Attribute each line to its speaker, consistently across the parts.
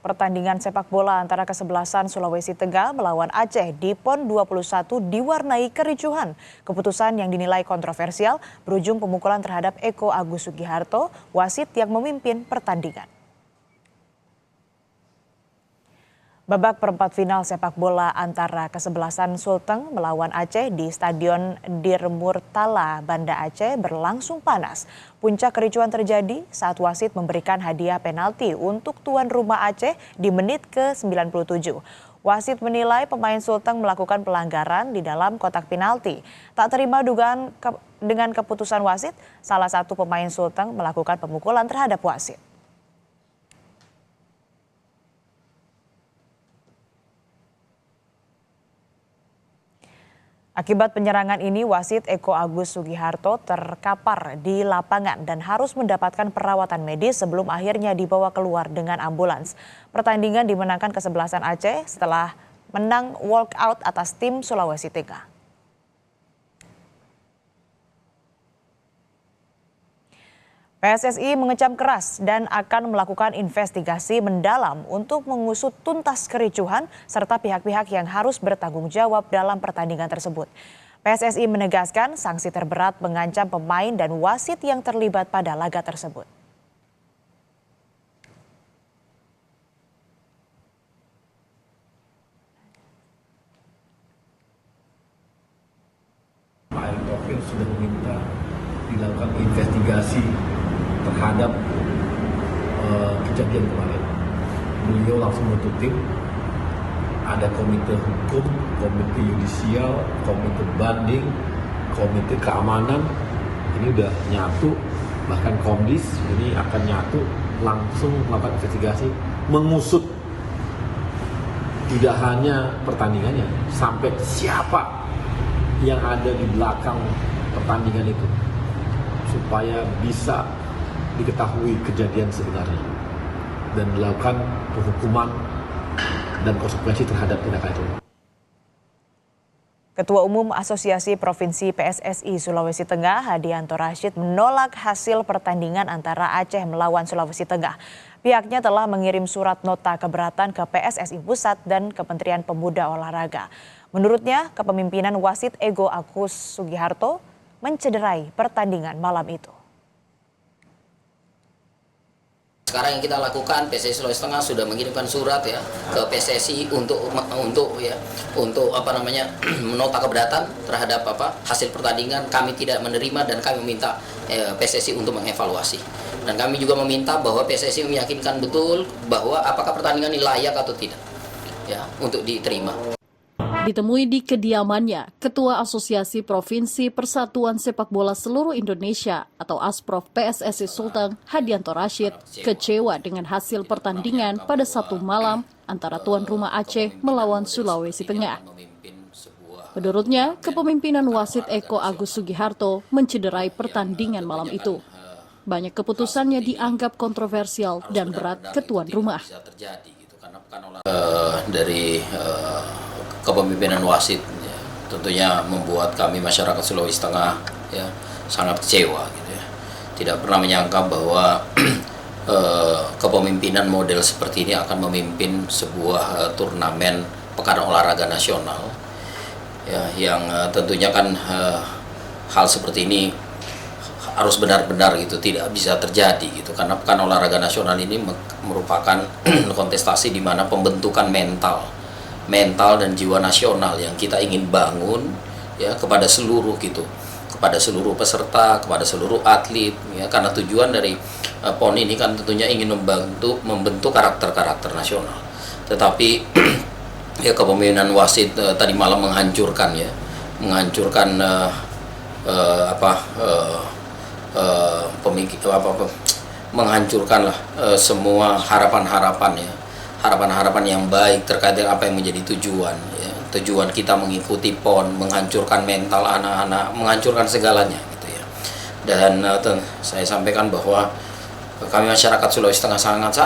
Speaker 1: Pertandingan sepak bola antara kesebelasan Sulawesi Tengah melawan Aceh di PON 21 diwarnai kericuhan. Keputusan yang dinilai kontroversial berujung pemukulan terhadap Eko Agus Sugiharto, wasit yang memimpin pertandingan. Babak perempat final sepak bola antara kesebelasan Sulteng melawan Aceh di Stadion Dirmurtala, Banda Aceh berlangsung panas. Puncak kericuhan terjadi saat wasit memberikan hadiah penalti untuk tuan rumah Aceh di menit ke-97. Wasit menilai pemain Sulteng melakukan pelanggaran di dalam kotak penalti. Tak terima dugaan dengan keputusan wasit, salah satu pemain Sulteng melakukan pemukulan terhadap wasit. Akibat penyerangan ini, wasit Eko Agus Sugiharto terkapar di lapangan dan harus mendapatkan perawatan medis sebelum akhirnya dibawa keluar dengan ambulans. Pertandingan dimenangkan kesebelasan Aceh setelah menang walkout atas tim Sulawesi Tengah. PSSI mengecam keras dan akan melakukan investigasi mendalam untuk mengusut tuntas kericuhan serta pihak-pihak yang harus bertanggung jawab dalam pertandingan tersebut. PSSI menegaskan sanksi terberat mengancam pemain dan wasit yang terlibat pada laga tersebut.
Speaker 2: Pak Erick Thohir sudah meminta dilakukan investigasi terhadap kejadian kemarin. Beliau langsung bentuk tim, ada komite hukum, komite yudisial, komite banding, komite keamanan, ini udah nyatu, bahkan Komdis ini akan nyatu, langsung melakukan investigasi, mengusut tidak hanya pertandingannya, sampai siapa yang ada di belakang pertandingan itu, supaya bisa diketahui kejadian sebenarnya dan dilakukan penghukuman dan konsekuensi terhadap tindakan itu.
Speaker 1: Ketua Umum Asosiasi Provinsi PSSI Sulawesi Tengah, Hadianto Rashid, menolak hasil pertandingan antara Aceh melawan Sulawesi Tengah. Pihaknya telah mengirim surat nota keberatan ke PSSI Pusat dan Kementerian Pemuda Olahraga. Menurutnya, kepemimpinan wasit Eko Agus Sugiharto mencederai pertandingan malam itu.
Speaker 3: Sekarang yang kita lakukan, PSSI Sulawesi Tengah sudah mengirimkan surat ya ke PSSI untuk menota keberatan terhadap hasil pertandingan. Kami tidak menerima dan kami meminta PSSI untuk mengevaluasi. Dan kami juga meminta bahwa PSSI meyakinkan betul bahwa apakah pertandingan ini layak atau tidak ya untuk diterima.
Speaker 4: Ditemui di kediamannya, Ketua Asosiasi Provinsi Persatuan Sepak Bola Seluruh Indonesia atau Asprof PSSI Sulteng, Hadianto Rashid, kecewa dengan hasil pertandingan pada Sabtu malam antara tuan rumah Aceh melawan Sulawesi Tengah. Menurutnya, kepemimpinan wasit Eko Agus Sugiharto mencederai pertandingan malam itu. Banyak keputusannya dianggap kontroversial dan berat ke tuan rumah.
Speaker 3: Kepemimpinan wasit ya, tentunya membuat kami masyarakat Sulawesi Tengah ya sangat kecewa gitu ya. Tidak pernah menyangka bahwa kepemimpinan model seperti ini akan memimpin sebuah turnamen pekan olahraga nasional ya, yang tentunya kan hal seperti ini harus benar-benar gitu tidak bisa terjadi gitu, karena pekan olahraga nasional ini merupakan kontestasi di mana pembentukan mental dan jiwa nasional yang kita ingin bangun ya kepada seluruh peserta, kepada seluruh atlet ya, karena tujuan dari PON ini kan tentunya ingin membentuk karakter nasional. Tetapi ya kepemimpinan wasit tadi malam menghancurkan semua harapan-harapan yang baik terkait dengan apa yang menjadi tujuan ya. Tujuan kita mengikuti PON, menghancurkan mental anak-anak, menghancurkan segalanya gitu ya. Dan saya sampaikan bahwa kami masyarakat Sulawesi Tengah sangat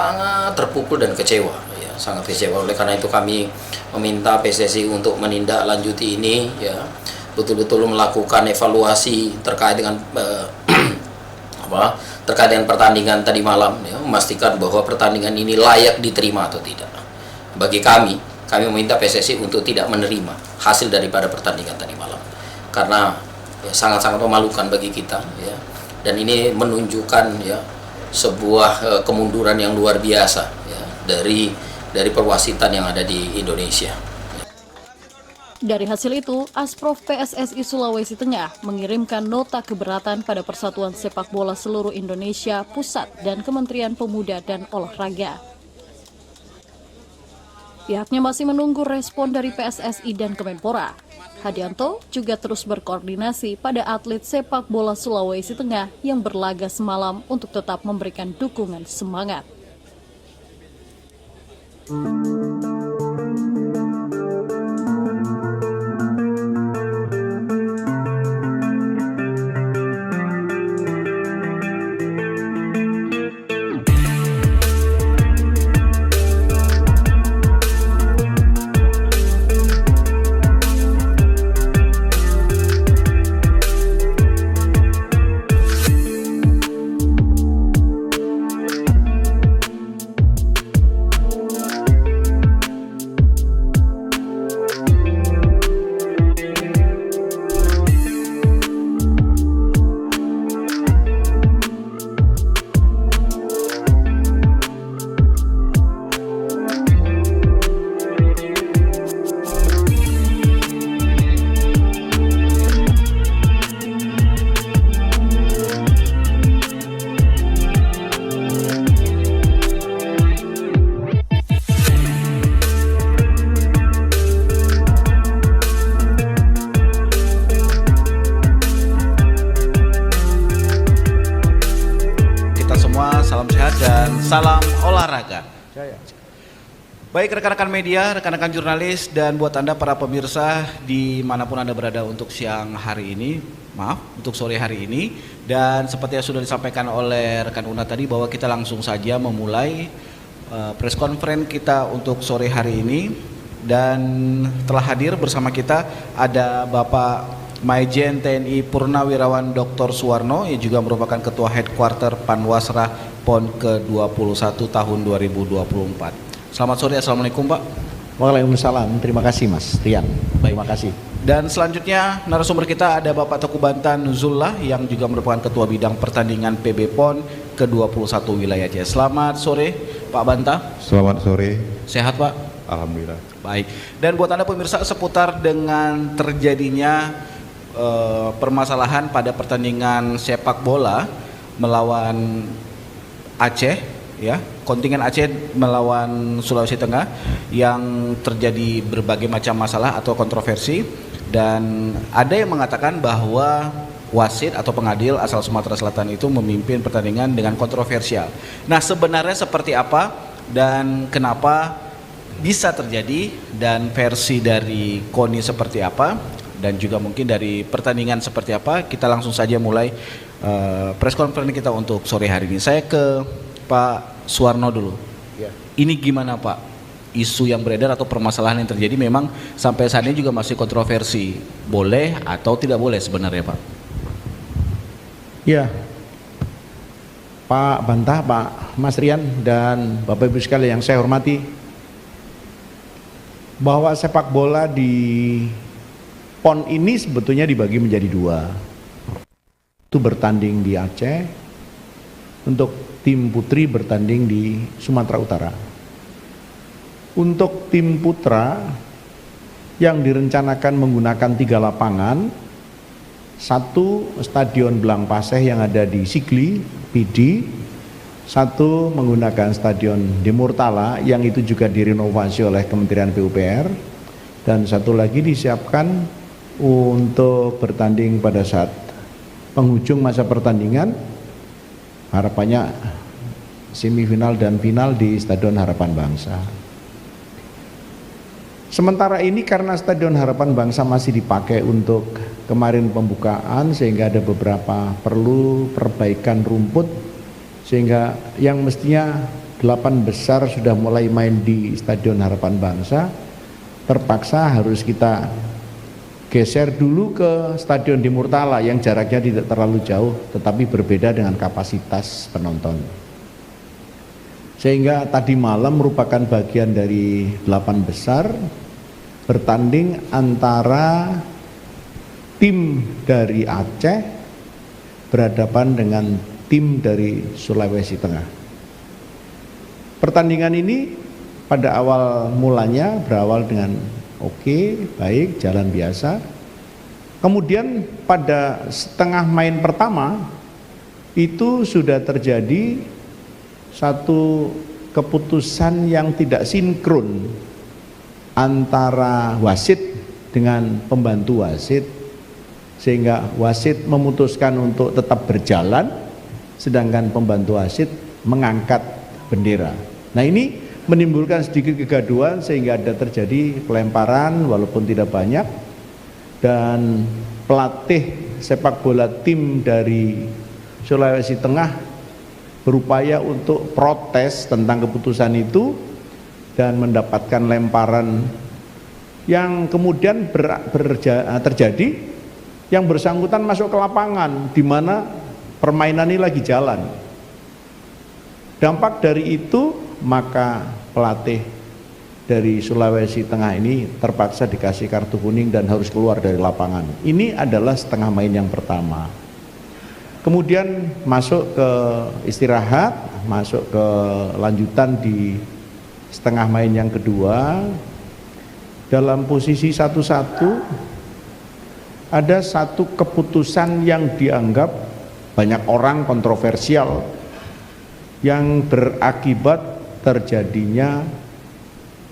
Speaker 3: terpukul dan kecewa ya, sangat kecewa. Oleh karena itu kami meminta PSSI untuk menindaklanjuti ini ya, betul-betul melakukan evaluasi terkait dengan terkait dengan pertandingan tadi malam, ya, memastikan bahwa pertandingan ini layak diterima atau tidak. Bagi kami meminta PSSI untuk tidak menerima hasil daripada pertandingan tadi malam, karena ya, sangat-sangat memalukan bagi kita, ya, dan ini menunjukkan ya sebuah kemunduran yang luar biasa ya, dari perwasitan yang ada di Indonesia.
Speaker 4: Dari hasil itu, Asprof PSSI Sulawesi Tengah mengirimkan nota keberatan pada Persatuan Sepak Bola Seluruh Indonesia Pusat dan Kementerian Pemuda dan Olahraga. Pihaknya masih menunggu respon dari PSSI dan Kemenpora. Hadianto juga terus berkoordinasi pada atlet sepak bola Sulawesi Tengah yang berlaga semalam untuk tetap memberikan dukungan semangat.
Speaker 5: Salam sehat dan salam olahraga. Baik rekan-rekan media, rekan-rekan jurnalis, dan buat Anda para pemirsa dimanapun Anda berada untuk siang hari ini, untuk sore hari ini. Dan seperti yang sudah disampaikan oleh rekan Una tadi, bahwa kita langsung saja memulai press conference kita untuk sore hari ini. Dan telah hadir bersama kita ada Bapak Maijen TNI Purnawirawan Dr. Suwarno, yang juga merupakan Ketua Headquarter Panwasra PON ke-21 tahun 2024. Selamat sore, Assalamualaikum Pak.
Speaker 6: Waalaikumsalam, terima kasih Mas Rian. Terima kasih.
Speaker 5: Dan selanjutnya narasumber kita ada Bapak Teguh Bantan Nuzullah, yang juga merupakan Ketua Bidang Pertandingan PB PON ke-21 wilayah Aceh. Selamat sore Pak Banta.
Speaker 7: Selamat sore.
Speaker 5: Sehat Pak?
Speaker 7: Alhamdulillah.
Speaker 5: Baik. Dan buat Anda pemirsa, seputar dengan terjadinya permasalahan pada pertandingan sepak bola melawan Aceh, ya, kontingen Aceh melawan Sulawesi Tengah, yang terjadi berbagai macam masalah atau kontroversi, dan ada yang mengatakan bahwa wasit atau pengadil asal Sumatera Selatan itu memimpin pertandingan dengan kontroversial. Nah, sebenarnya seperti apa dan kenapa bisa terjadi, dan versi dari KONI seperti apa, dan juga mungkin dari pertandingan seperti apa, kita langsung saja mulai press conference kita untuk sore hari ini. Saya ke Pak Suwarno dulu.
Speaker 6: Ya.
Speaker 5: Ini gimana Pak? Isu yang beredar atau permasalahan yang terjadi memang sampai saat ini juga masih kontroversi. Boleh atau tidak boleh sebenarnya Pak?
Speaker 6: Ya, Pak Bantah, Pak Mas Rian, dan Bapak Ibu sekalian yang saya hormati, bahwa sepak bola di PON ini sebetulnya dibagi menjadi dua. Itu bertanding di Aceh, untuk tim putri bertanding di Sumatera Utara. Untuk tim putra yang direncanakan menggunakan 3 lapangan, satu Stadion Belang Paseh yang ada di Sigli, PD, satu menggunakan Stadion di Murtala yang itu juga direnovasi oleh Kementerian PUPR, dan satu lagi disiapkan untuk bertanding pada saat penghujung masa pertandingan, harapannya semifinal dan final di Stadion Harapan Bangsa. Sementara ini karena Stadion Harapan Bangsa masih dipakai untuk kemarin pembukaan, sehingga ada beberapa perlu perbaikan rumput, sehingga yang mestinya 8 besar sudah mulai main di Stadion Harapan Bangsa, terpaksa harus kita geser dulu ke Stadion di Murtala yang jaraknya tidak terlalu jauh tetapi berbeda dengan kapasitas penonton. Sehingga tadi malam merupakan bagian dari 8 besar bertanding antara tim dari Aceh berhadapan dengan tim dari Sulawesi Tengah. Pertandingan ini pada awal mulanya berawal dengan oke, baik, jalan biasa. Kemudian pada setengah main pertama itu sudah terjadi satu keputusan yang tidak sinkron antara wasit dengan pembantu wasit, sehingga wasit memutuskan untuk tetap berjalan sedangkan pembantu wasit mengangkat bendera. Nah, ini menimbulkan sedikit kegaduhan sehingga ada terjadi pelemparan walaupun tidak banyak, dan pelatih sepak bola tim dari Sulawesi Tengah berupaya untuk protes tentang keputusan itu dan mendapatkan lemparan yang kemudian terjadi. Yang bersangkutan masuk ke lapangan di mana permainan ini lagi jalan. Dampak dari itu maka pelatih dari Sulawesi Tengah ini terpaksa dikasih kartu kuning dan harus keluar dari lapangan. Ini adalah setengah main yang pertama. Kemudian masuk ke istirahat, masuk ke lanjutan di setengah main yang kedua. Dalam posisi 1-1 ada satu keputusan yang dianggap banyak orang kontroversial yang berakibat terjadinya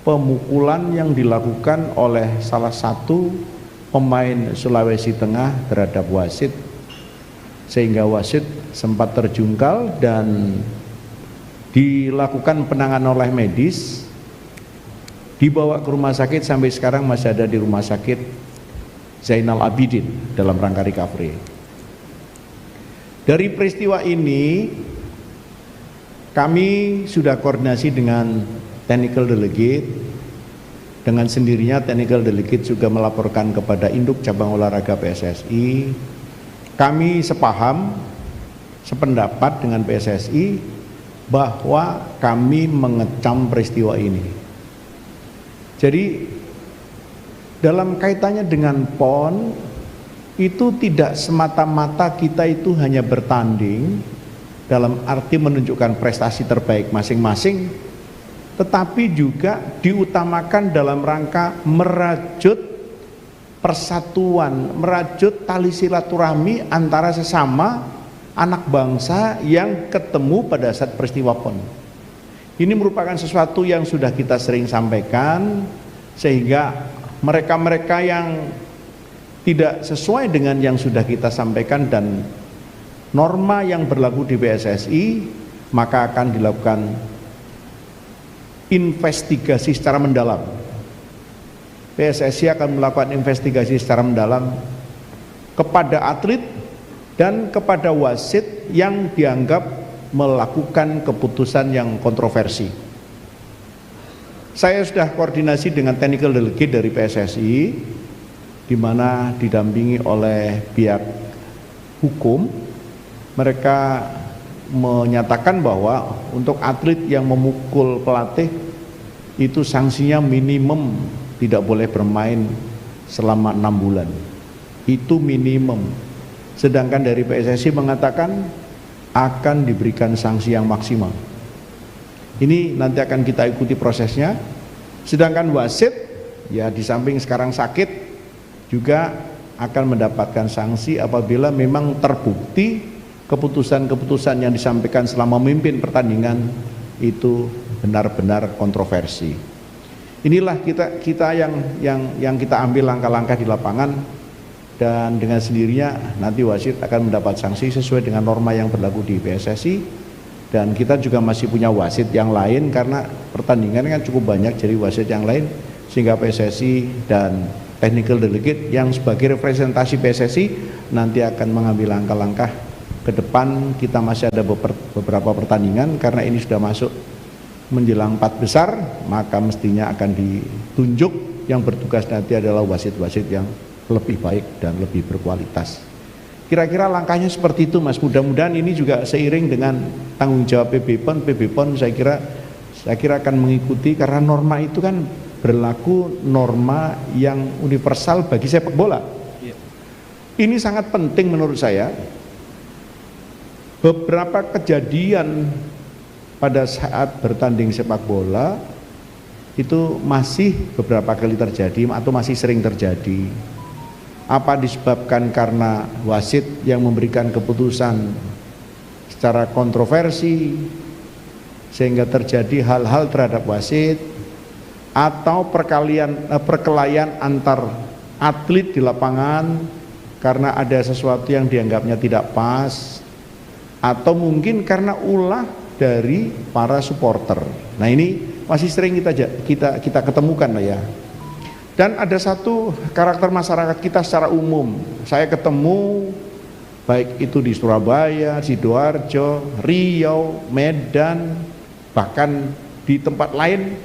Speaker 6: pemukulan yang dilakukan oleh salah satu pemain Sulawesi Tengah terhadap wasit, sehingga wasit sempat terjungkal dan dilakukan penanganan oleh medis, dibawa ke rumah sakit, sampai sekarang masih ada di rumah sakit Zainal Abidin dalam rangka recovery. Dari peristiwa ini kami sudah koordinasi dengan technical delegate. Dengan sendirinya technical delegate juga melaporkan kepada induk cabang olahraga PSSI. Kami sepaham, sependapat dengan PSSI bahwa kami mengecam peristiwa ini. Jadi dalam kaitannya dengan PON itu tidak semata-mata kita itu hanya bertanding dalam arti menunjukkan prestasi terbaik masing-masing, tetapi juga diutamakan dalam rangka merajut persatuan, merajut tali silaturahmi antara sesama anak bangsa yang ketemu pada saat peristiwa PON. Ini merupakan sesuatu yang sudah kita sering sampaikan, sehingga mereka-mereka yang tidak sesuai dengan yang sudah kita sampaikan dan norma yang berlaku di PSSI, maka akan dilakukan investigasi secara mendalam. PSSI akan melakukan investigasi secara mendalam kepada atlet dan kepada wasit yang dianggap melakukan keputusan yang kontroversi. Saya sudah koordinasi dengan technical delegate dari PSSI, di mana didampingi oleh pihak hukum. Mereka menyatakan bahwa untuk atlet yang memukul pelatih itu sanksinya minimum tidak boleh bermain selama 6 bulan. Itu minimum. Sedangkan dari PSSI mengatakan akan diberikan sanksi yang maksimal. Ini nanti akan kita ikuti prosesnya. Sedangkan wasit ya di samping sekarang sakit juga akan mendapatkan sanksi apabila memang terbukti keputusan-keputusan yang disampaikan selama memimpin pertandingan itu benar-benar kontroversi. Inilah kita yang kita ambil langkah-langkah di lapangan, dan dengan sendirinya nanti wasit akan mendapat sanksi sesuai dengan norma yang berlaku di PSSI. Dan kita juga masih punya wasit yang lain karena pertandingan kan cukup banyak, jadi wasit yang lain, sehingga PSSI dan technical delegate yang sebagai representasi PSSI nanti akan mengambil langkah-langkah ke depan. Kita masih ada beberapa pertandingan, karena ini sudah masuk menjelang 4 besar, maka mestinya akan ditunjuk yang bertugas nanti adalah wasit-wasit yang lebih baik dan lebih berkualitas. Kira-kira langkahnya seperti itu Mas. Mudah-mudahan ini juga seiring dengan tanggung jawab PB PON saya kira akan mengikuti, karena norma itu kan berlaku norma yang universal bagi sepak bola. Ini sangat penting menurut saya. Beberapa kejadian pada saat bertanding sepak bola itu masih beberapa kali terjadi atau masih sering terjadi. Apa disebabkan karena wasit yang memberikan keputusan secara kontroversi sehingga terjadi hal-hal terhadap wasit, atau perkelahian antar atlet di lapangan karena ada sesuatu yang dianggapnya tidak pas, atau mungkin karena ulah dari para supporter. Nah, ini masih sering kita ketemukan lah ya. Dan ada satu karakter masyarakat kita secara umum. Saya ketemu baik itu di Surabaya, Sidoarjo, Riau, Medan, bahkan di tempat lain,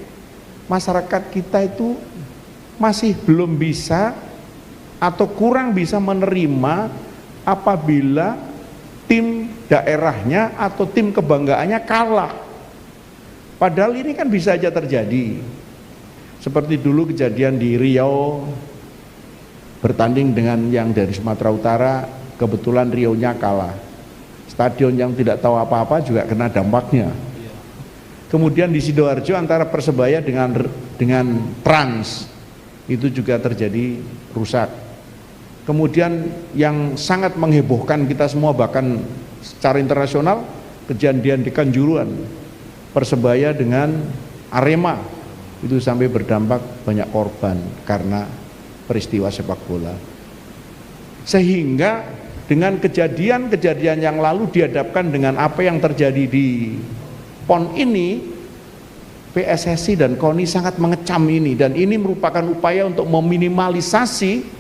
Speaker 6: masyarakat kita itu masih belum bisa atau kurang bisa menerima apabila tim daerahnya atau tim kebanggaannya kalah. Padahal ini kan bisa aja terjadi. Seperti dulu kejadian di Riau bertanding dengan yang dari Sumatera Utara, kebetulan Riau-nya kalah. Stadion yang tidak tahu apa-apa juga kena dampaknya. Kemudian di Sidoarjo antara Persebaya dengan Trans itu juga terjadi rusak. Kemudian yang sangat menghebohkan kita semua bahkan secara internasional, kejadian di Kanjuruhan Persebaya dengan Arema, itu sampai berdampak banyak korban karena peristiwa sepak bola. Sehingga dengan kejadian-kejadian yang lalu dihadapkan dengan apa yang terjadi di PON ini, PSSI dan KONI sangat mengecam ini, dan ini merupakan upaya untuk meminimalisasi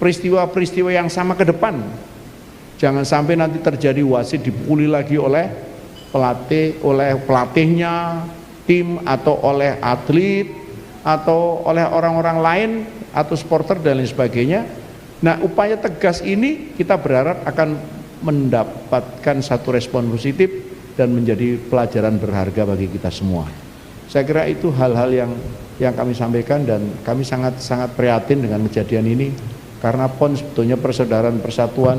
Speaker 6: peristiwa-peristiwa yang sama ke depan. Jangan sampai nanti terjadi wasit dipukuli lagi oleh pelatihnya, tim, atau oleh atlet, atau oleh orang-orang lain, atau supporter dan lain sebagainya. Nah, upaya tegas ini kita berharap akan mendapatkan satu respon positif dan menjadi pelajaran berharga bagi kita semua. Saya kira itu hal-hal yang kami sampaikan, dan kami sangat prihatin dengan kejadian ini, karena PON sebetulnya persaudaraan persatuan,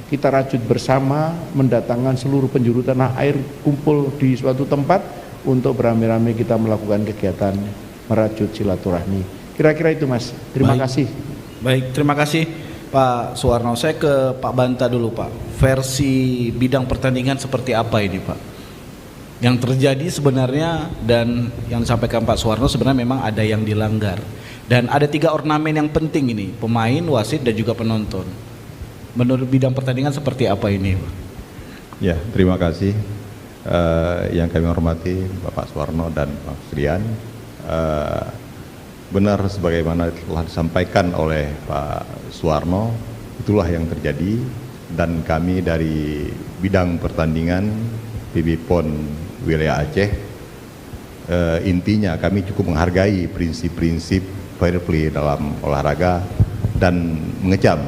Speaker 6: kita rajut bersama mendatangkan seluruh penjuru tanah air kumpul di suatu tempat untuk beramai-ramai kita melakukan kegiatan merajut silaturahmi. Kira-kira itu Mas. Terima kasih.
Speaker 5: Baik, terima kasih Pak Suwarno. Saya ke Pak Banta dulu Pak. Versi bidang pertandingan seperti apa ini Pak? Yang terjadi sebenarnya, dan yang disampaikan Pak Suwarno sebenarnya memang ada yang dilanggar. Dan ada 3 ornamen yang penting ini, pemain, wasit, dan juga penonton. Menurut bidang pertandingan seperti apa ini Pak?
Speaker 7: Ya, terima kasih. Yang kami hormati Bapak Suwarno dan Pak Srian, benar sebagaimana telah disampaikan oleh Pak Suwarno, itulah yang terjadi, dan kami dari bidang pertandingan PB PON wilayah Aceh, intinya kami cukup menghargai prinsip-prinsip fair play dalam olahraga dan mengecam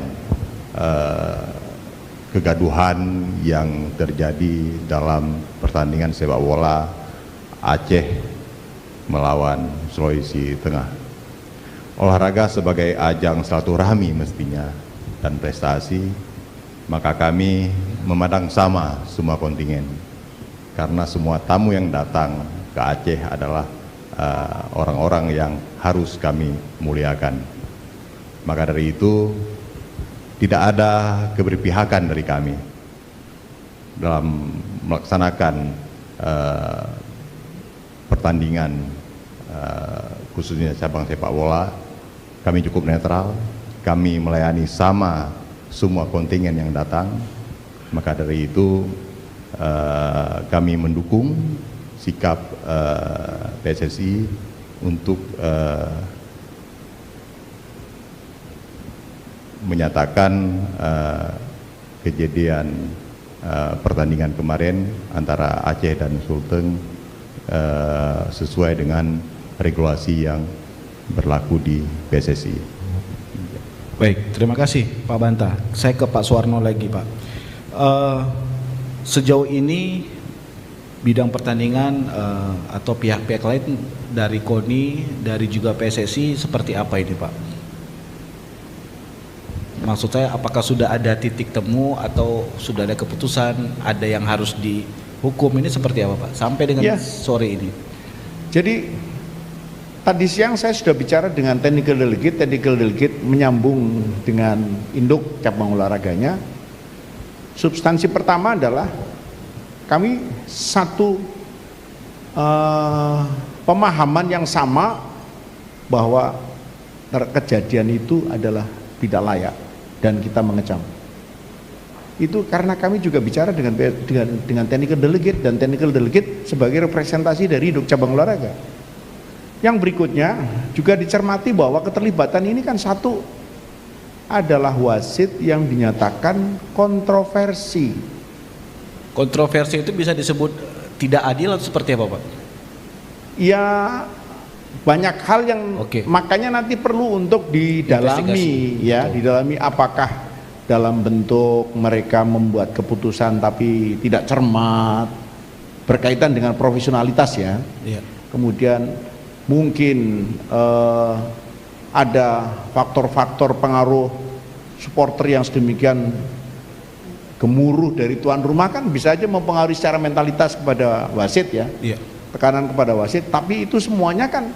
Speaker 7: kegaduhan yang terjadi dalam pertandingan sepak bola Aceh melawan Sulawesi Tengah. Olahraga sebagai ajang silaturahmi mestinya dan prestasi, maka kami memandang sama semua kontingen, karena semua tamu yang datang ke Aceh adalah orang-orang yang harus kami muliakan. Maka dari itu tidak ada keberpihakan dari kami dalam melaksanakan pertandingan, khususnya cabang sepak bola. Kami cukup netral, kami melayani sama semua kontingen yang datang. Maka dari itu kami mendukung sikap PSSI untuk menyatakan kejadian pertandingan kemarin antara Aceh dan Sulteng sesuai dengan regulasi yang berlaku di PSSI.
Speaker 5: Baik, terima kasih Pak Banta. Saya ke Pak Suwarno lagi, Pak. Sejauh ini bidang pertandingan atau pihak-pihak lain dari KONI, dari juga PSSI seperti apa ini, Pak? Maksud saya, apakah sudah ada titik temu atau sudah ada keputusan, ada yang harus dihukum, ini seperti apa, Pak? Sampai dengan sore ini.
Speaker 6: Jadi tadi siang saya sudah bicara dengan technical delegate menyambung dengan induk cabang olahraganya. Substansi pertama adalah kami satu pemahaman yang sama bahwa kejadian itu adalah tidak layak dan kita mengecam. Itu karena kami juga bicara dengan technical delegate, dan technical delegate sebagai representasi dari induk cabang olahraga. Yang berikutnya juga dicermati bahwa keterlibatan ini kan satu adalah wasit yang dinyatakan kontroversi.
Speaker 5: Kontroversi itu bisa disebut tidak adil atau seperti apa, Pak?
Speaker 6: Ya banyak hal yang makanya nanti perlu untuk didalami ya, didalami apakah dalam bentuk mereka membuat keputusan tapi tidak cermat berkaitan dengan profesionalitas ya. Kemudian mungkin ada faktor-faktor pengaruh supporter yang sedemikian gemuruh dari tuan rumah, kan bisa aja mempengaruhi secara mentalitas kepada wasit ya, tekanan kepada wasit. Tapi itu semuanya kan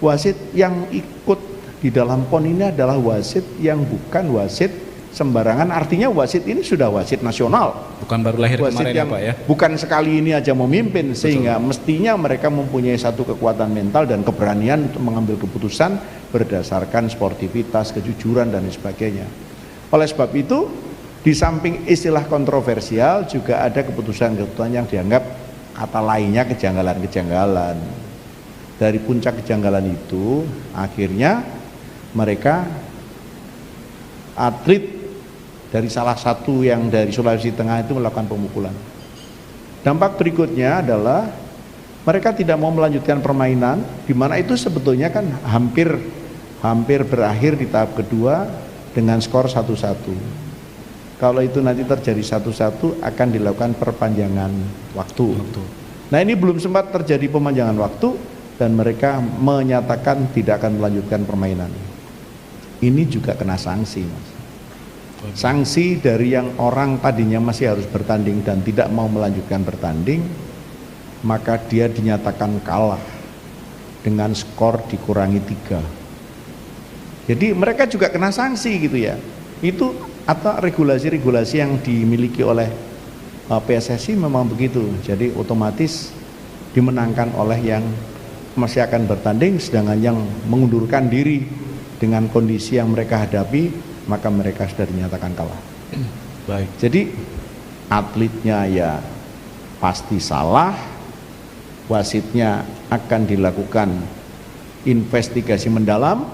Speaker 6: wasit yang ikut di dalam PON ini adalah wasit yang bukan wasit sembarangan. Artinya wasit ini sudah wasit nasional,
Speaker 5: bukan baru lahir
Speaker 6: wasit
Speaker 5: kemarin
Speaker 6: yang
Speaker 5: ya, Pak ya.
Speaker 6: Bukan sekali ini aja memimpin. Sehingga mestinya mereka mempunyai satu kekuatan mental dan keberanian untuk mengambil keputusan berdasarkan sportivitas, kejujuran dan sebagainya. Oleh sebab itu, di samping istilah kontroversial juga ada keputusan-keputusan yang dianggap kata lainnya kejanggalan-kejanggalan. Dari puncak kejanggalan itu akhirnya mereka atlet dari salah satu yang dari Sulawesi Tengah itu melakukan pemukulan. Dampak berikutnya adalah mereka tidak mau melanjutkan permainan, di mana itu sebetulnya kan hampir berakhir di tahap kedua dengan skor 1-1. Kalau itu nanti terjadi 1-1 akan dilakukan perpanjangan waktu. Nah, ini belum sempat terjadi perpanjangan waktu dan mereka menyatakan tidak akan melanjutkan permainan. Ini juga kena sanksi, Mas. Sanksi dari yang orang tadinya masih harus bertanding dan tidak mau melanjutkan bertanding, maka dia dinyatakan kalah dengan skor dikurangi 3. Jadi mereka juga kena sanksi gitu ya. Itu atau regulasi-regulasi yang dimiliki oleh PSSI memang begitu. Jadi otomatis dimenangkan oleh yang masih akan bertanding, sedangkan yang mengundurkan diri dengan kondisi yang mereka hadapi, maka mereka sudah dinyatakan kalah.
Speaker 5: Baik.
Speaker 6: Jadi atletnya ya pasti salah, wasitnya akan dilakukan investigasi mendalam,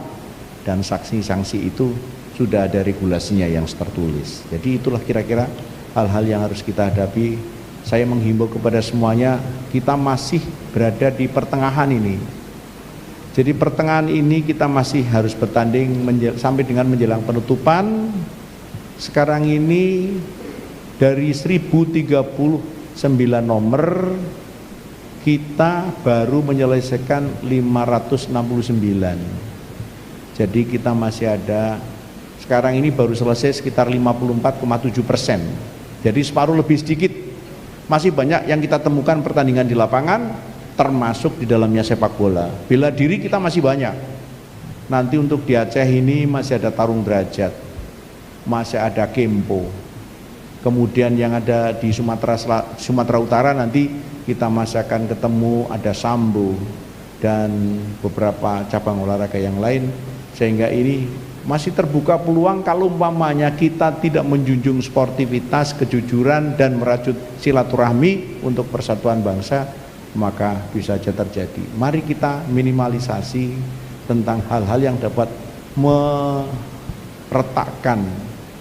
Speaker 6: dan sanksi-sanksi itu sudah ada regulasinya yang tertulis. Jadi itulah kira-kira hal-hal yang harus kita hadapi. Saya menghimbau kepada semuanya, kita masih berada di pertengahan ini. Jadi pertengahan ini kita masih harus bertanding sampai dengan menjelang penutupan. Sekarang ini dari 1039 nomor kita baru menyelesaikan 569. Jadi kita masih ada, sekarang ini baru selesai sekitar 54,7%. Jadi separuh lebih sedikit. Masih banyak yang kita temukan pertandingan di lapangan, termasuk di dalamnya sepak bola. Bela diri kita masih banyak. Nanti untuk di Aceh ini masih ada tarung derajat, masih ada kempo. Kemudian yang ada di Sumatera Utara nanti kita masih akan ketemu ada sambo dan beberapa cabang olahraga yang lain. Sehingga ini masih terbuka peluang kalau umpamanya kita tidak menjunjung sportivitas, kejujuran dan merajut silaturahmi untuk persatuan bangsa, maka bisa saja terjadi. Mari kita minimalisasi tentang hal-hal yang dapat meretakkan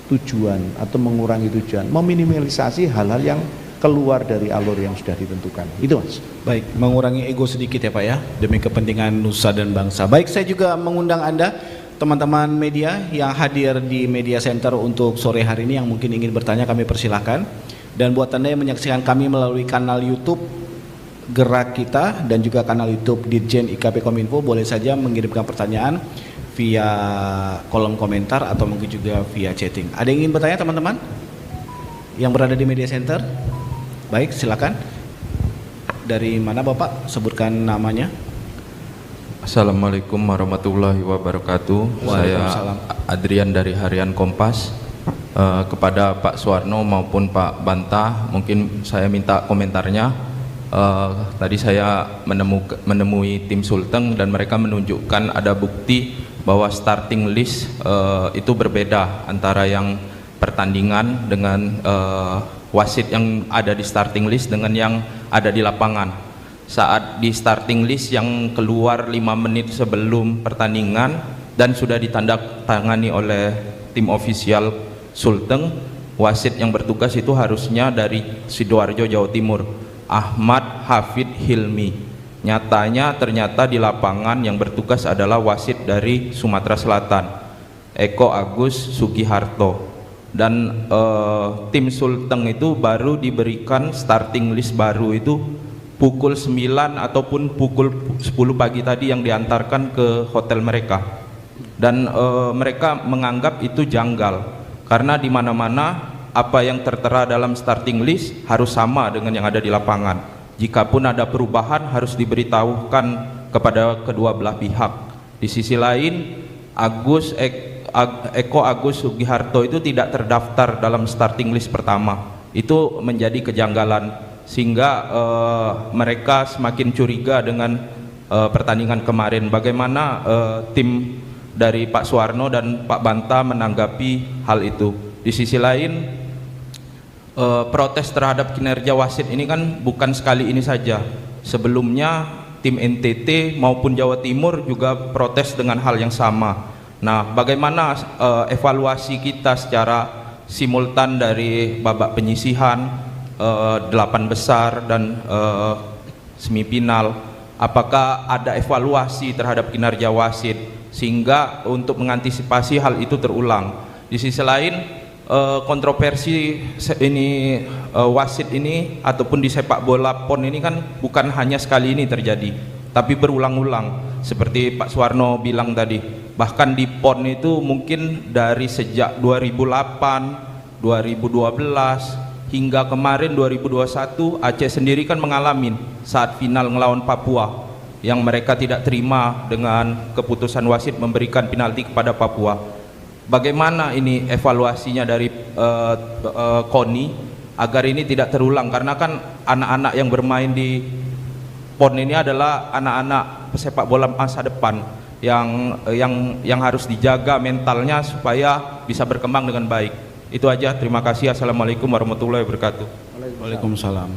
Speaker 6: tujuan atau mengurangi tujuan, meminimalisasi hal-hal yang keluar dari alur yang sudah ditentukan. Itu, Mas.
Speaker 5: Baik, mengurangi ego sedikit ya Pak ya, demi kepentingan nusa dan bangsa. Baik, saya juga mengundang Anda teman-teman media yang hadir di media center untuk sore hari ini yang mungkin ingin bertanya, kami persilahkan. Dan buat Anda yang menyaksikan kami melalui kanal YouTube Gerak Kita dan juga kanal YouTube Ditjen IKP Kominfo, boleh saja mengirimkan pertanyaan via kolom komentar atau mungkin juga via chatting. Ada yang ingin bertanya teman-teman yang berada di media center? Baik, silakan. Dari mana Bapak? Sebutkan namanya.
Speaker 8: Assalamualaikum warahmatullahi wabarakatuh. Saya Adrian dari Harian Kompas. Kepada Pak Suwarno maupun Pak Bantah, mungkin saya minta komentarnya. Tadi saya menemui tim Sulteng dan mereka menunjukkan ada bukti bahwa starting list itu berbeda antara yang pertandingan dengan wasit yang ada di starting list dengan yang ada di lapangan. Saat di starting list yang keluar 5 menit sebelum pertandingan dan sudah ditandatangani oleh tim ofisial Sulteng, wasit yang bertugas itu harusnya dari Sidoarjo, Jawa Timur, Ahmad Hafid Hilmi. Nyatanya ternyata di lapangan yang bertugas adalah wasit dari Sumatera Selatan, Eko Agus Sugiharto. Dan tim Sulteng itu baru diberikan starting list baru itu pukul 9 ataupun pukul 10 pagi tadi yang diantarkan ke hotel mereka. Dan mereka menganggap itu janggal karena di mana-mana apa yang tertera dalam starting list harus sama dengan yang ada di lapangan. Jikapun ada perubahan harus diberitahukan kepada kedua belah pihak. Di sisi lain, Eko Agus Sugiharto itu tidak terdaftar dalam starting list pertama. Itu menjadi kejanggalan sehingga mereka semakin curiga dengan pertandingan kemarin. Bagaimana tim dari Pak Suwarno dan Pak Banta menanggapi hal itu? Di sisi lain, protes terhadap kinerja wasit ini kan bukan sekali ini saja. Sebelumnya tim NTT maupun Jawa Timur juga protes dengan hal yang sama. Nah, bagaimana evaluasi kita secara simultan dari babak penyisihan, 8 besar dan semifinal? Apakah ada evaluasi terhadap kinerja wasit sehingga untuk mengantisipasi hal itu terulang? Di sisi lain, kontroversi ini wasit ini ataupun di sepak bola PON ini kan bukan hanya sekali ini terjadi, tapi berulang-ulang. Seperti Pak Suwarno bilang tadi, bahkan di PON itu mungkin dari sejak 2008, 2012 hingga kemarin 2021, Aceh sendiri kan mengalami saat final ngelawan Papua yang mereka tidak terima dengan keputusan wasit memberikan penalti kepada Papua. Bagaimana ini evaluasinya dari KONI agar ini tidak terulang, karena kan anak-anak yang bermain di PON ini adalah anak-anak pesepak bola masa depan yang harus dijaga mentalnya supaya bisa berkembang dengan baik. Itu aja, terima kasih. Assalamualaikum warahmatullahi wabarakatuh.
Speaker 5: Waalaikumsalam.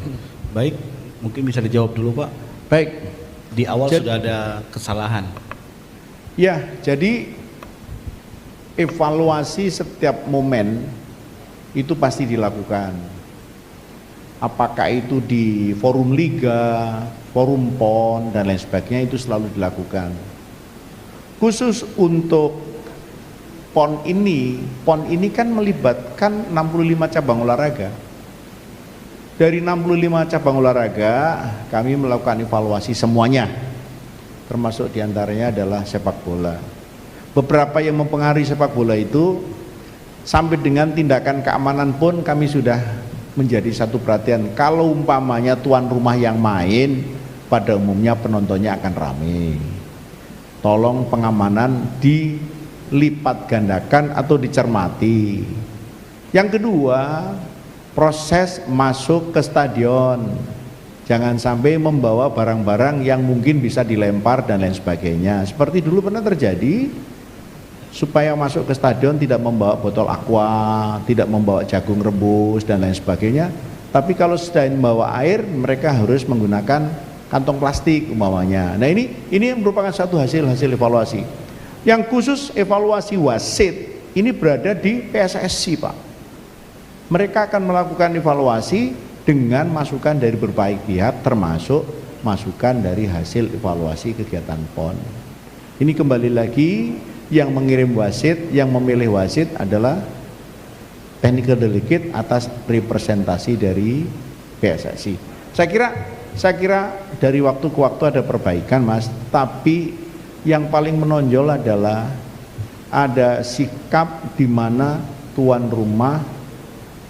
Speaker 5: Baik, mungkin bisa dijawab dulu Pak.
Speaker 6: Baik,
Speaker 5: di awal sudah ada kesalahan.
Speaker 6: Ya, jadi evaluasi setiap momen itu pasti dilakukan. Apakah itu di forum liga, forum PON dan lain sebagainya, itu selalu dilakukan. Khusus untuk PON ini kan melibatkan 65 cabang olahraga. Dari 65 cabang olahraga kami melakukan evaluasi semuanya, termasuk diantaranya adalah sepak bola. Beberapa yang mempengaruhi sepak bola itu sampai dengan tindakan keamanan pun kami sudah menjadi satu perhatian. Kalau umpamanya tuan rumah yang main, pada umumnya penontonnya akan ramai. Tolong pengamanan dilipat gandakan atau dicermati. Yang kedua, proses masuk ke stadion. Jangan sampai membawa barang-barang yang mungkin bisa dilempar dan lain sebagainya. Seperti dulu pernah terjadi, supaya masuk ke stadion tidak membawa botol aqua, tidak membawa jagung rebus dan lain sebagainya. Tapi kalau sedang membawa air, mereka harus menggunakan kantong plastik umpamanya. Nah ini merupakan satu hasil evaluasi. Yang khusus evaluasi wasit ini berada di PSSI Pak. Mereka akan melakukan evaluasi dengan masukan dari berbagai pihak, termasuk masukan dari hasil evaluasi kegiatan PON. Ini kembali lagi yang mengirim wasit, yang memilih wasit adalah technical delegate atas representasi dari PSSI. Saya kira dari waktu ke waktu ada perbaikan, Mas, tapi yang paling menonjol adalah ada sikap di mana tuan rumah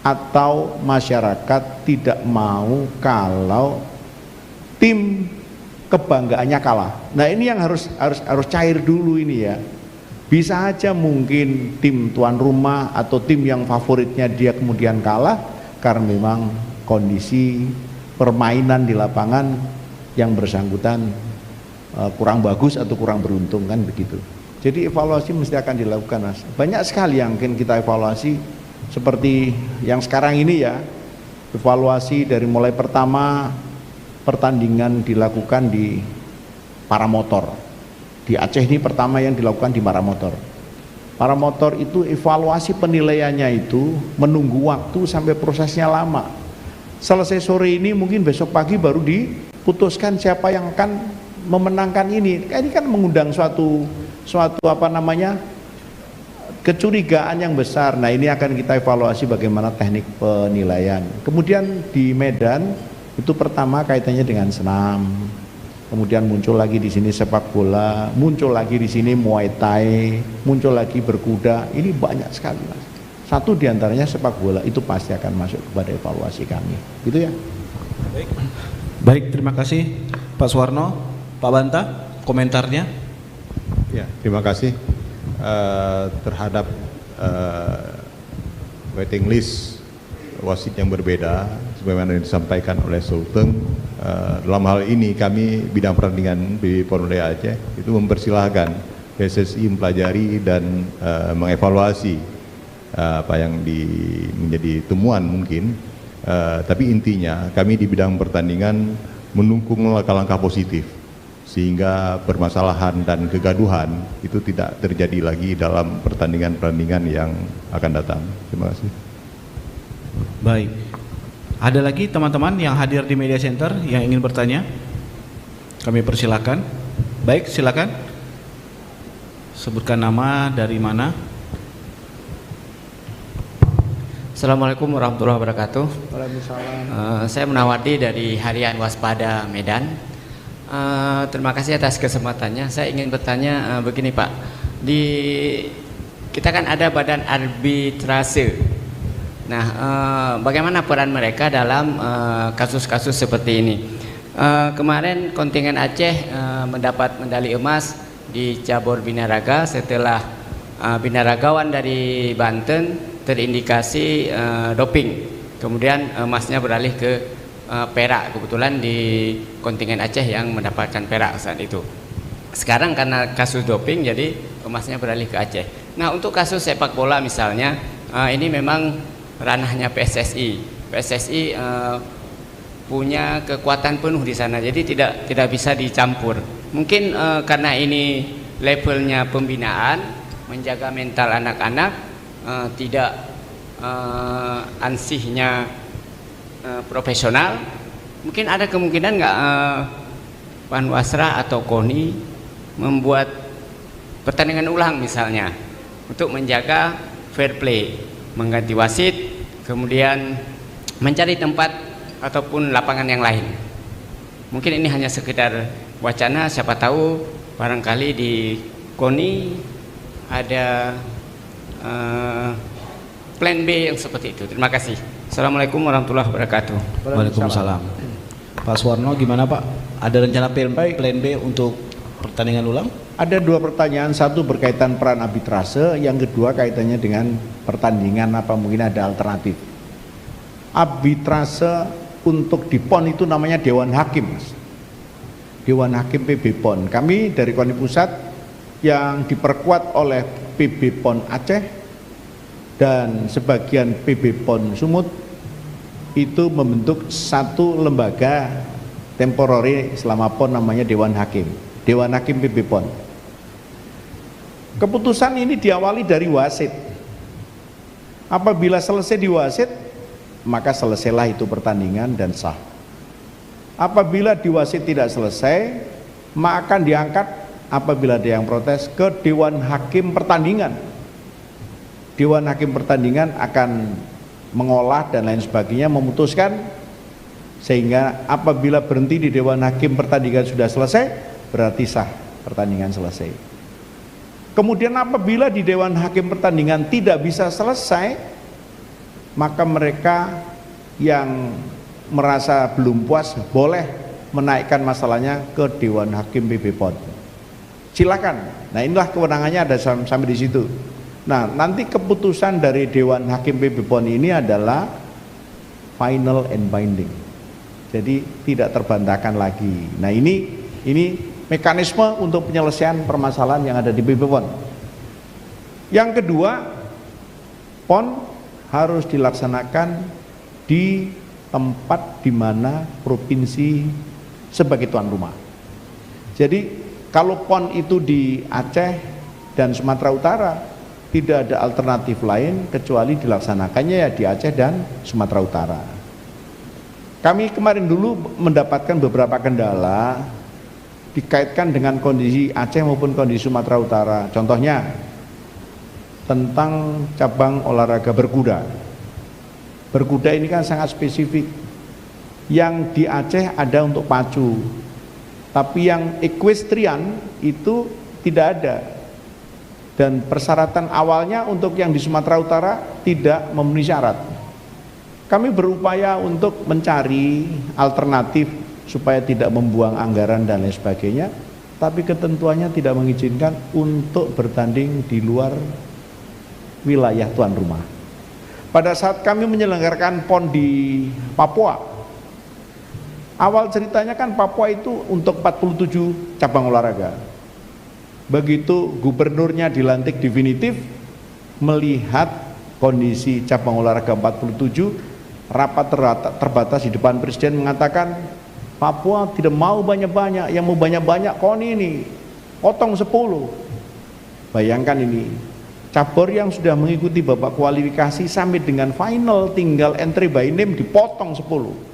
Speaker 6: atau masyarakat tidak mau kalau tim kebanggaannya kalah. Nah, ini yang harus cair dulu ini ya. Bisa aja mungkin tim tuan rumah atau tim yang favoritnya dia kemudian kalah karena memang kondisi permainan di lapangan yang bersangkutan kurang bagus atau kurang beruntung, kan begitu. Jadi evaluasi mesti akan dilakukan, Mas. Banyak sekali yang akan kita evaluasi seperti yang sekarang ini ya. Evaluasi dari mulai pertama pertandingan dilakukan di paramotor. Di Aceh ini pertama yang dilakukan di paramotor. Paramotor itu evaluasi penilaiannya itu menunggu waktu sampai prosesnya lama. Selesai sore ini mungkin besok pagi baru diputuskan siapa yang akan memenangkan ini. Ini kan mengundang suatu kecurigaan yang besar. Nah, ini akan kita evaluasi bagaimana teknik penilaian. Kemudian di Medan itu pertama kaitannya dengan senam. Kemudian muncul lagi di sini sepak bola, muncul lagi di sini Muay Thai, muncul lagi berkuda. Ini banyak sekali, Mas. Satu diantaranya sepak bola, itu pasti akan masuk kepada evaluasi kami. Gitu ya.
Speaker 5: Baik, terima kasih Pak Suwarno. Pak Banta, komentarnya?
Speaker 7: Ya, terima kasih. Terhadap waiting list wasit yang berbeda sebagaimana yang disampaikan oleh Sulteng, dalam hal ini kami bidang pertandingan PBB PON Wilayah Aceh itu mempersilahkan PSSI mempelajari dan mengevaluasi apa yang menjadi temuan mungkin, tapi intinya kami di bidang pertandingan mendukung langkah-langkah positif sehingga permasalahan dan kegaduhan itu tidak terjadi lagi dalam pertandingan-pertandingan yang akan datang. Terima kasih.
Speaker 5: Baik. Ada lagi teman-teman yang hadir di media center yang ingin bertanya? Kami persilakan. Baik, silakan. Sebutkan nama, dari mana?
Speaker 9: Assalamualaikum warahmatullahi wabarakatuh.
Speaker 6: Waalaikumsalam.
Speaker 9: Saya Munawati dari Harian Waspada Medan. Terima kasih atas kesempatannya. Saya ingin bertanya begini Pak, kita kan ada badan arbitrase. Nah, bagaimana peran mereka dalam kasus-kasus seperti ini? Kemarin kontingen Aceh mendapat medali emas di cabur binaraga setelah binaragawan dari Banten terindikasi doping. Kemudian emasnya beralih ke perak, kebetulan di kontingen Aceh yang mendapatkan perak saat itu. Sekarang karena kasus doping jadi emasnya beralih ke Aceh. Nah, untuk kasus sepak bola misalnya, ini memang ranahnya PSSI. PSSI punya kekuatan penuh di sana, jadi tidak bisa dicampur. Mungkin karena ini levelnya pembinaan, menjaga mental anak-anak, tidak ansihnya profesional. Mungkin ada kemungkinan nggak Panwasra atau KONI membuat pertandingan ulang misalnya untuk menjaga fair play, mengganti wasit, kemudian mencari tempat ataupun lapangan yang lain. Mungkin ini hanya sekedar wacana, siapa tahu barangkali di KONI ada plan B yang seperti itu. Terima kasih. Assalamualaikum warahmatullahi wabarakatuh.
Speaker 5: Waalaikumsalam. Pak Suwarno, gimana Pak? Ada rencana plan B untuk pertandingan ulang?
Speaker 6: Ada dua pertanyaan, satu berkaitan peran arbitrase, yang kedua kaitannya dengan pertandingan apa mungkin ada alternatif. Arbitrase untuk di PON itu namanya Dewan Hakim, Mas. Dewan Hakim PB PON. Kami dari KONI Pusat yang diperkuat oleh PB PON Aceh dan sebagian PB PON Sumut itu membentuk satu lembaga temporary selama PON namanya Dewan Hakim. Dewan Hakim PB PON. Keputusan ini diawali dari wasit. Apabila selesai di wasit, maka selesailah itu pertandingan dan sah. Apabila di wasit tidak selesai, maka akan diangkat apabila ada yang protes ke Dewan Hakim Pertandingan. Dewan Hakim Pertandingan akan mengolah dan lain sebagainya, memutuskan, sehingga apabila berhenti di Dewan Hakim Pertandingan sudah selesai, berarti sah, pertandingan selesai. Kemudian apabila di Dewan Hakim Pertandingan tidak bisa selesai, maka mereka yang merasa belum puas boleh menaikkan masalahnya ke Dewan Hakim PB PON. Silakan. Nah, inilah kewenangannya ada sampai di situ. Nah, nanti keputusan dari Dewan Hakim PB PON ini adalah final and binding. Jadi tidak terbantahkan lagi. Nah, ini mekanisme untuk penyelesaian permasalahan yang ada di PB PON. Yang kedua, PON harus dilaksanakan di tempat di mana provinsi sebagai tuan rumah. Jadi kalau PON itu di Aceh dan Sumatera Utara, tidak ada alternatif lain kecuali dilaksanakannya ya di Aceh dan Sumatera Utara. Kami kemarin dulu mendapatkan beberapa kendala dikaitkan dengan kondisi Aceh maupun kondisi Sumatera Utara. Contohnya tentang cabang olahraga berkuda. Berkuda ini kan sangat spesifik. Yang di Aceh ada untuk pacu, tapi yang equestrian itu tidak ada. Dan persyaratan awalnya untuk yang di Sumatera Utara tidak memenuhi syarat. Kami berupaya untuk mencari alternatif supaya tidak membuang anggaran dan lain sebagainya, tapi ketentuannya tidak mengizinkan untuk bertanding di luar wilayah tuan rumah. Pada saat kami menyelenggarakan PON di Papua, awal ceritanya kan Papua itu untuk 47 cabang olahraga. Begitu gubernurnya dilantik definitif, melihat kondisi cabang olahraga 47, rapat terbatas di depan presiden mengatakan Papua tidak mau banyak-banyak, yang mau banyak-banyak KONI ini potong 10. Bayangkan ini, cabur yang sudah mengikuti babak kualifikasi sampai dengan final tinggal entry by name dipotong 10.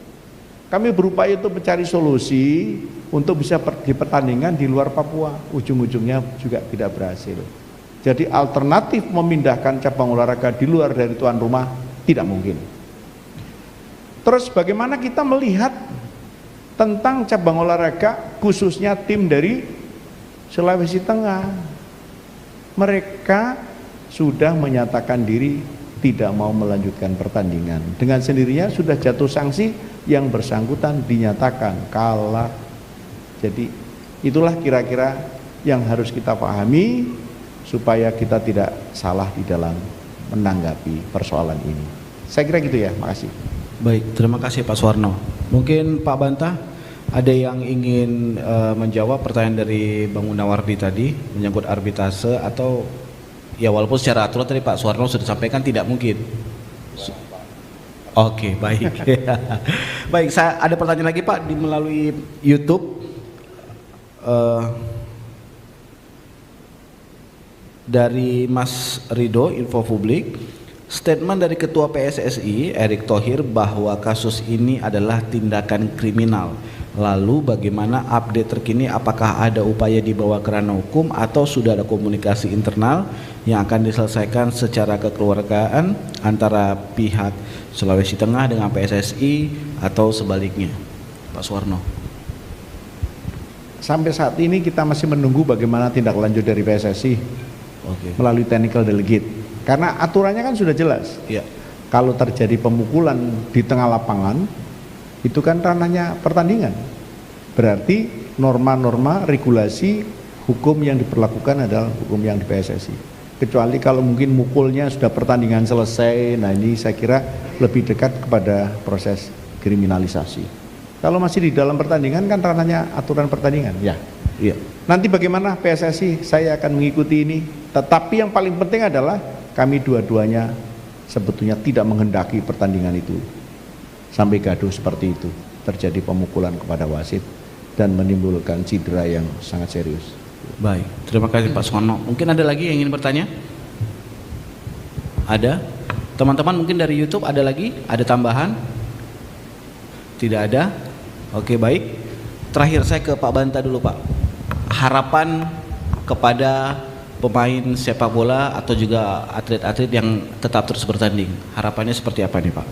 Speaker 6: Kami berupaya untuk mencari solusi untuk bisa dipertandingkan di luar Papua, ujung-ujungnya juga tidak berhasil. Jadi alternatif memindahkan cabang olahraga di luar dari tuan rumah tidak mungkin. Terus bagaimana kita melihat tentang cabang olahraga khususnya tim dari Sulawesi Tengah? Mereka sudah menyatakan diri tidak mau melanjutkan pertandingan. Dengan sendirinya sudah jatuh sanksi, yang bersangkutan dinyatakan kalah. Jadi itulah kira-kira yang harus kita pahami supaya kita tidak salah di dalam menanggapi persoalan ini. Saya kira gitu ya, makasih.
Speaker 5: Baik, terima kasih Pak Suwarno. Mungkin Pak Bantah ada yang ingin menjawab pertanyaan dari Bang Munawardi tadi menyangkut arbitrase, atau ya walaupun secara aturan tadi Pak Suwarno sudah sampaikan tidak mungkin. Oke, baik. Baik, saya ada pertanyaan lagi Pak melalui YouTube. Dari Mas Rido, Info Publik, statement dari Ketua PSSI Erick Thohir bahwa kasus ini adalah tindakan kriminal. Lalu bagaimana update terkini, apakah ada upaya dibawa ke ranah hukum atau sudah ada komunikasi internal yang akan diselesaikan secara kekeluargaan antara pihak Sulawesi Tengah dengan PSSI atau sebaliknya? Pak Suwarno.
Speaker 6: Sampai saat ini kita masih menunggu bagaimana tindak lanjut dari PSSI melalui technical delegate. Karena aturannya kan sudah jelas.
Speaker 5: Ya.
Speaker 6: Kalau terjadi pemukulan di tengah lapangan, itu kan ranahnya pertandingan. Berarti norma-norma regulasi hukum yang diperlakukan adalah hukum yang di PSSI. Kecuali kalau mungkin mukulnya sudah pertandingan selesai, nah ini saya kira lebih dekat kepada proses kriminalisasi. Kalau masih di dalam pertandingan kan ranahnya aturan pertandingan, ya. Iya. Nanti bagaimana PSSI, saya akan mengikuti ini. Tetapi yang paling penting adalah kami dua-duanya sebetulnya tidak menghendaki pertandingan itu sampai gaduh seperti itu, terjadi pemukulan kepada wasit dan menimbulkan cedera yang sangat serius.
Speaker 5: Baik, terima kasih Pak Suwarno. Mungkin ada lagi yang ingin bertanya? Ada? Teman-teman mungkin dari YouTube ada lagi? Ada tambahan? Tidak ada? Oke, baik. Terakhir saya ke Pak Banta dulu Pak. Harapan kepada pemain sepak bola atau juga atlet-atlet yang tetap terus bertanding? Harapannya seperti apa nih Pak?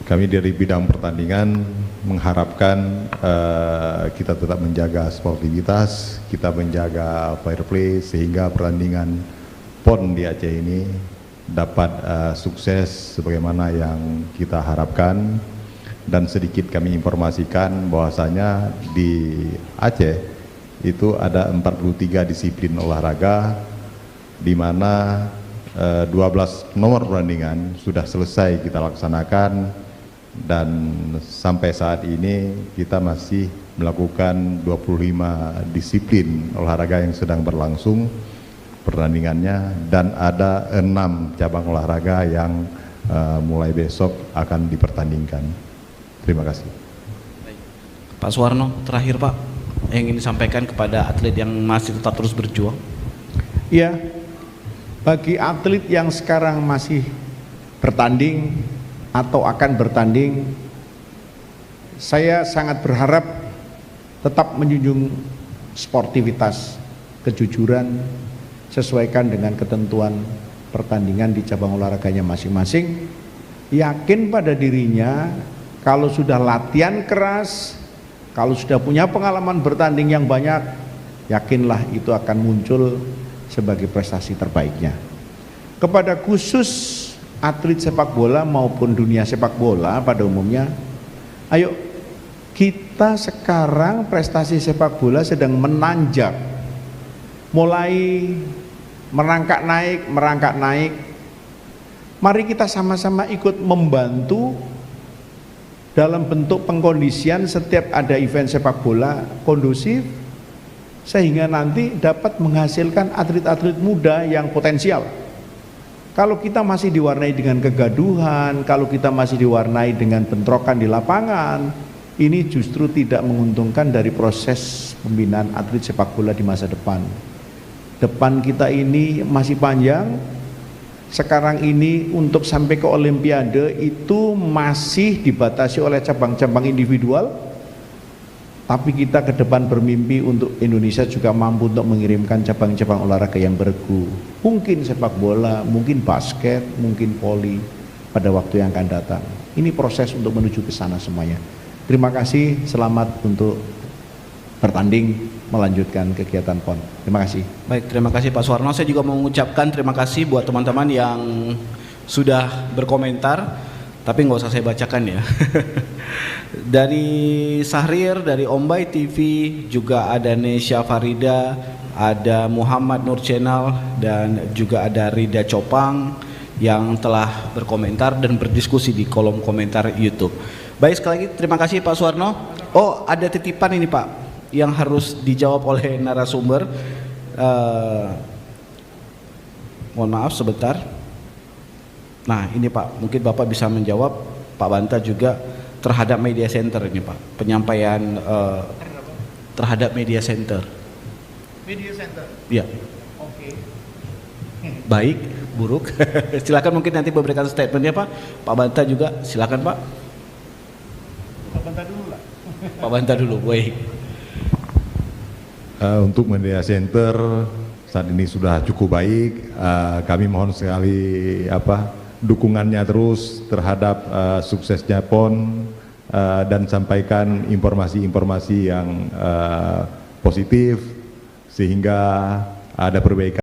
Speaker 7: Kami dari bidang pertandingan mengharapkan kita tetap menjaga sportivitas, kita menjaga fair play sehingga pertandingan PON di Aceh ini dapat sukses sebagaimana yang kita harapkan. Dan sedikit kami informasikan bahwasanya di Aceh itu ada 43 disiplin olahraga di mana 12 nomor pertandingan sudah selesai kita laksanakan, dan sampai saat ini kita masih melakukan 25 disiplin olahraga yang sedang berlangsung pertandingannya, dan ada 6 cabang olahraga yang mulai besok akan dipertandingkan. Terima kasih.
Speaker 5: Pak Suwarno, terakhir Pak, yang ingin disampaikan kepada atlet yang masih tetap terus berjuang.
Speaker 6: Ya, bagi atlet yang sekarang masih bertanding atau akan bertanding, saya sangat berharap tetap menjunjung sportivitas, kejujuran, sesuaikan dengan ketentuan pertandingan di cabang olahraganya masing-masing. Yakin pada dirinya, kalau sudah latihan keras, kalau sudah punya pengalaman bertanding yang banyak, yakinlah itu akan muncul sebagai prestasi terbaiknya. Kepada khusus atlet sepak bola maupun dunia sepak bola pada umumnya, ayo kita sekarang prestasi sepak bola sedang menanjak, mulai merangkak naik. Mari kita sama-sama ikut membantu dalam bentuk pengkondisian setiap ada event sepak bola kondusif, sehingga nanti dapat menghasilkan atlet-atlet muda yang potensial. Kalau kita masih diwarnai dengan kegaduhan, kalau kita masih diwarnai dengan bentrokan di lapangan, ini justru tidak menguntungkan dari proses pembinaan atlet sepak bola di masa depan. Depan kita ini masih panjang. Sekarang ini untuk sampai ke Olimpiade itu masih dibatasi oleh cabang-cabang individual, tapi kita ke depan bermimpi untuk Indonesia juga mampu untuk mengirimkan cabang-cabang olahraga yang bergu. Mungkin sepak bola, mungkin basket, mungkin voli pada waktu yang akan datang. Ini proses untuk menuju ke sana semuanya. Terima kasih, selamat untuk bertanding, melanjutkan kegiatan PON. Terima kasih.
Speaker 5: Baik, terima kasih Pak Suwarno. Saya juga mau mengucapkan terima kasih buat teman-teman yang sudah berkomentar, tapi nggak usah saya bacakan ya. Dari Sahrir, dari Ombai TV, juga ada Nesya Farida, ada Muhammad Nur Channel, dan juga ada Rida Copang yang telah berkomentar dan berdiskusi di kolom komentar YouTube. Baik, sekali lagi terima kasih Pak Suwarno. Oh, ada titipan ini Pak yang harus dijawab oleh narasumber. Mohon maaf sebentar. Nah ini Pak, mungkin Bapak bisa menjawab, Pak Banta juga, terhadap media center ini Pak, penyampaian terhadap media center.
Speaker 6: Media center?
Speaker 5: Iya.
Speaker 6: Oke.
Speaker 5: Baik, buruk. Silakan mungkin nanti memberikan statementnya Pak. Pak Banta juga, silakan Pak.
Speaker 6: Pak Banta dulu lah.
Speaker 5: Pak Banta dulu, baik.
Speaker 7: Untuk media center saat ini sudah cukup baik. Kami mohon sekali dukungannya terus terhadap suksesnya PON, dan sampaikan informasi-informasi yang positif sehingga ada perbaikan.